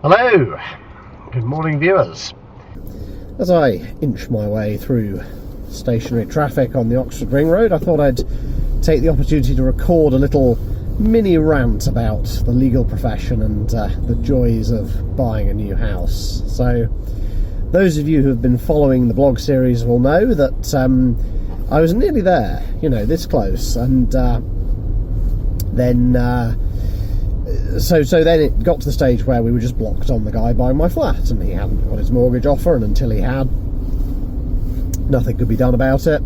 Hello, good morning viewers. As I inch my way through stationary traffic on the Oxford Ring Road, I thought I'd take the opportunity to record a little mini rant about the legal profession and the joys of buying a new house. So, those of you who have been following the blog series will know that I was nearly there, this close, and So then it got to the stage where we were just blocked on the guy buying my flat, and he hadn't got his mortgage offer, and until he had, nothing could be done about it.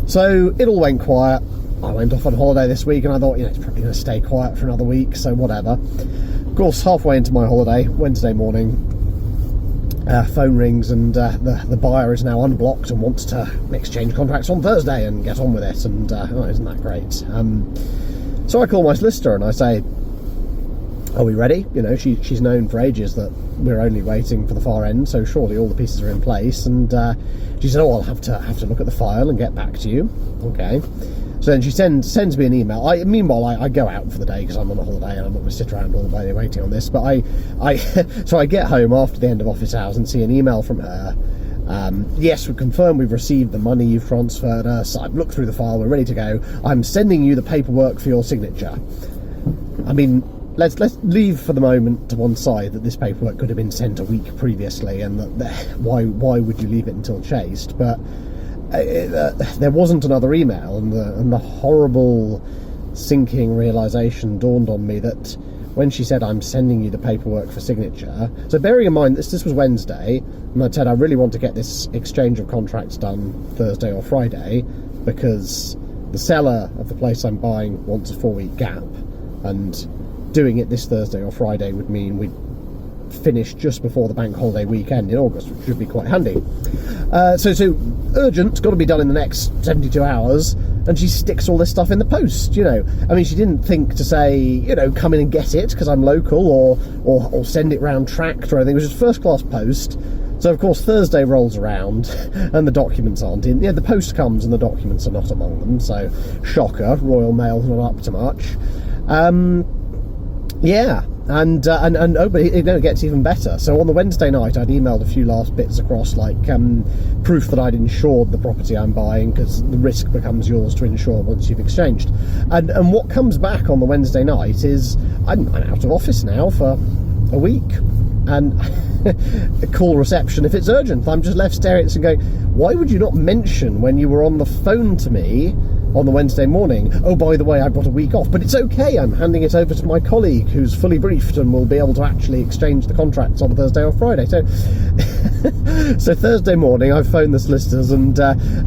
So it all went quiet. I went off on holiday this week, and I thought, it's probably going to stay quiet for another week, so whatever. Of course, halfway into my holiday, Wednesday morning, phone rings, and the buyer is now unblocked and wants to exchange contracts on Thursday and get on with it, and isn't that great? So I call my solicitor and I say, are we ready? She's known for ages that we're only waiting for the far end, so surely all the pieces are in place. And she said, I'll have to look at the file and get back to you. Okay. So then she sends me an email. Meanwhile, I go out for the day because I'm on a holiday and I'm not going to sit around all day waiting on this. But so I get home after the end of office hours and see an email from her. Yes, we confirm we've received the money you've transferred us. I've looked through the file. We're ready to go. I'm sending you the paperwork for your signature. I mean, let's leave for the moment to one side that this paperwork could have been sent a week previously, and that why would you leave it until chased? But there wasn't another email, and the horrible sinking realization dawned on me that when she said, I'm sending you the paperwork for signature, so bearing in mind this was Wednesday, and I said I really want to get this exchange of contracts done Thursday or Friday because the seller of the place I'm buying wants a 4-week gap, and doing it this Thursday or Friday would mean we'd finish just before the bank holiday weekend in August, which should be quite handy. So urgent, got to be done in the next 72 hours, and she sticks all this stuff in the post, I mean, she didn't think to say, come in and get it because I'm local, or send it round tracked or anything. It was just first class post. So of course Thursday rolls around and the documents aren't in. The post comes and the documents are not among them, so shocker, Royal Mail's not up to much. Yeah, and but it gets even better. So on the Wednesday night, I'd emailed a few last bits across, like proof that I'd insured the property I'm buying, because the risk becomes yours to insure once you've exchanged. And what comes back on the Wednesday night is I'm out of office now for a week, and call reception if it's urgent. I'm just left staring at this and going, why would you not mention when you were on the phone to me on the Wednesday morning, oh, by the way, I've got a week off, but it's okay, I'm handing it over to my colleague who's fully briefed and will be able to actually exchange the contracts on Thursday or Friday. So so Thursday morning I phoned the solicitors, and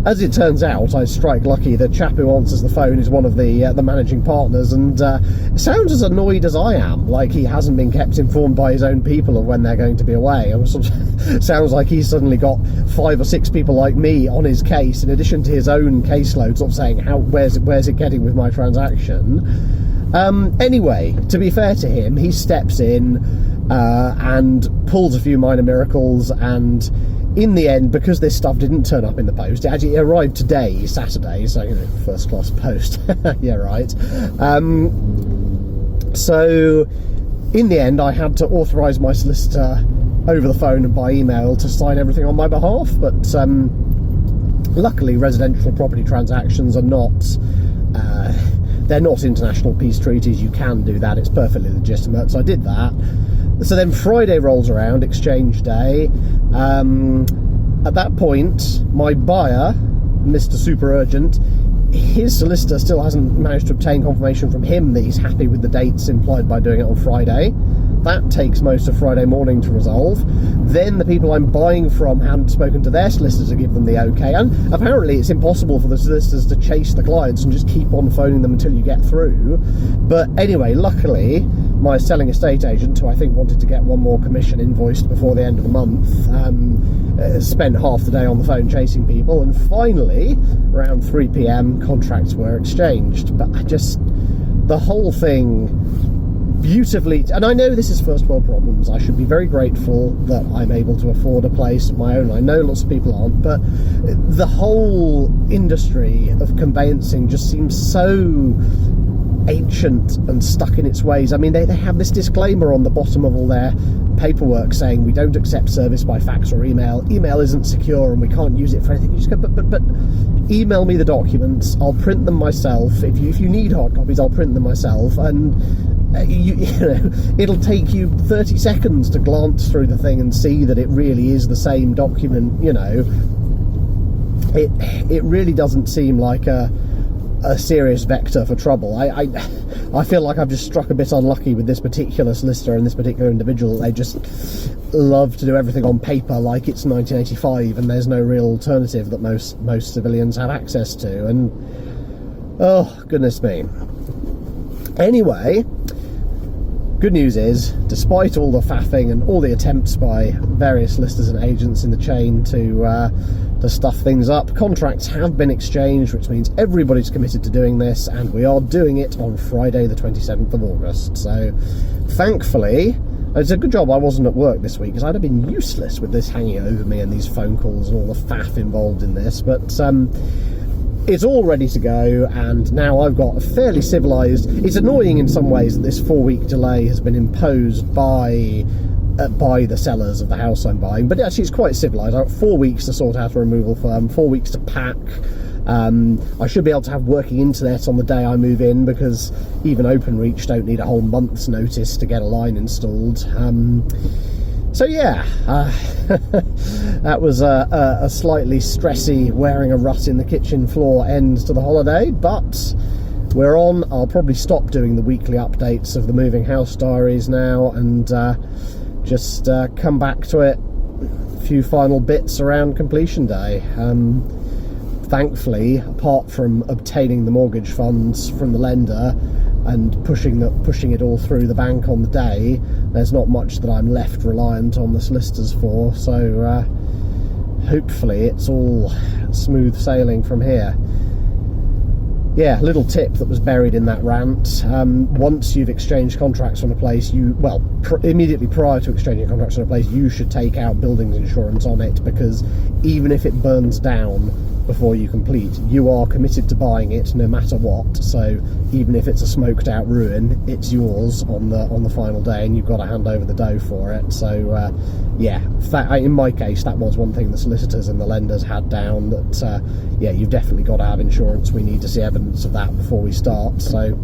as it turns out, I strike lucky. The chap who answers the phone is one of the managing partners, and sounds as annoyed as I am, like he hasn't been kept informed by his own people of when they're going to be away. Sounds like he's suddenly got 5 or 6 people like me on his case, in addition to his own caseload, sort of saying, where's it getting with my transaction? Anyway, to be fair to him, he steps in and pulls a few minor miracles, and in the end, because this stuff didn't turn up in the post, it actually arrived today, Saturday, so first class post. Yeah, right. So in the end, I had to authorise my solicitor over the phone and by email to sign everything on my behalf, but luckily residential property transactions are not they're not international peace treaties. You can do that, it's perfectly legitimate, so I did that. So then Friday rolls around, exchange day. At that point, my buyer, Mr. Super Urgent, his solicitor still hasn't managed to obtain confirmation from him that he's happy with the dates implied by doing it on Friday. That takes most of Friday morning to resolve. Then the people I'm buying from hadn't spoken to their solicitors to give them the okay, and apparently it's impossible for the solicitors to chase the clients and just keep on phoning them until you get through. But anyway, luckily my selling estate agent, who I think wanted to get one more commission invoiced before the end of the month, spent half the day on the phone chasing people, and finally around 3 p.m. contracts were exchanged. But the whole thing beautifully, and I know this is first world problems, I should be very grateful that I'm able to afford a place of my own. I know lots of people aren't, but the whole industry of conveyancing just seems so ancient and stuck in its ways. I mean, they have this disclaimer on the bottom of all their paperwork saying we don't accept service by fax or email. Email isn't secure and we can't use it for anything. You just go, but email me the documents. I'll print them myself. If you need hard copies, I'll print them myself. And you know, it'll take you 30 seconds to glance through the thing and see that it really is the same document. You know, it really doesn't seem like a serious vector for trouble. I feel like I've just struck a bit unlucky with this particular solicitor and this particular individual. They just love to do everything on paper like it's 1985 and there's no real alternative that most civilians have access to. And oh goodness me. Anyway, good news is, despite all the faffing and all the attempts by various solicitors and agents in the chain to stuff things up, contracts have been exchanged, which means everybody's committed to doing this, and we are doing it on Friday the 27th of August. So thankfully, it's a good job I wasn't at work this week, because I'd have been useless with this hanging over me and these phone calls and all the faff involved in this. But it's all ready to go, and now I've got a fairly civilised... It's annoying in some ways that this 4-week delay has been imposed by the sellers of the house I'm buying, but actually it's quite civilised. I've got 4 weeks to sort out a removal firm, 4 weeks to pack. I should be able to have working internet on the day I move in, because even OpenReach don't need a whole month's notice to get a line installed. So yeah, that was a slightly stressy wearing a rut in the kitchen floor end to the holiday, but we're on. I'll probably stop doing the weekly updates of the Moving House Diaries now and just come back to it, a few final bits around completion day. Thankfully, apart from obtaining the mortgage funds from the lender and pushing it all through the bank on the day, there's not much that I'm left reliant on the solicitors for, so hopefully it's all smooth sailing from here. Yeah, little tip that was buried in that rant. Once you've exchanged contracts on a place, immediately prior to exchanging contracts on a place, you should take out buildings insurance on it, because even if it burns down before you complete, you are committed to buying it no matter what. So even if it's a smoked out ruin, it's yours on the final day, and you've got to hand over the dough for it. So yeah, in my case, that was one thing the solicitors and the lenders had down, that yeah, you've definitely got to have insurance. We need to see evidence of that before we start. So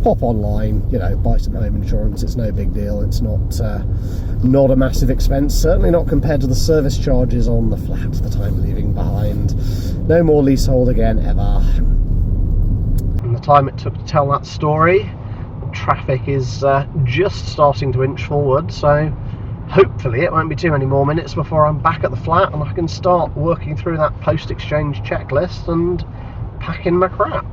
pop online, buy some home insurance. It's no big deal. It's not a massive expense, certainly not compared to the service charges on the flat that I'm leaving behind. No more leasehold again, ever. And the time it took to tell that story, traffic is just starting to inch forward, so hopefully it won't be too many more minutes before I'm back at the flat and I can start working through that post-exchange checklist and packing my crap.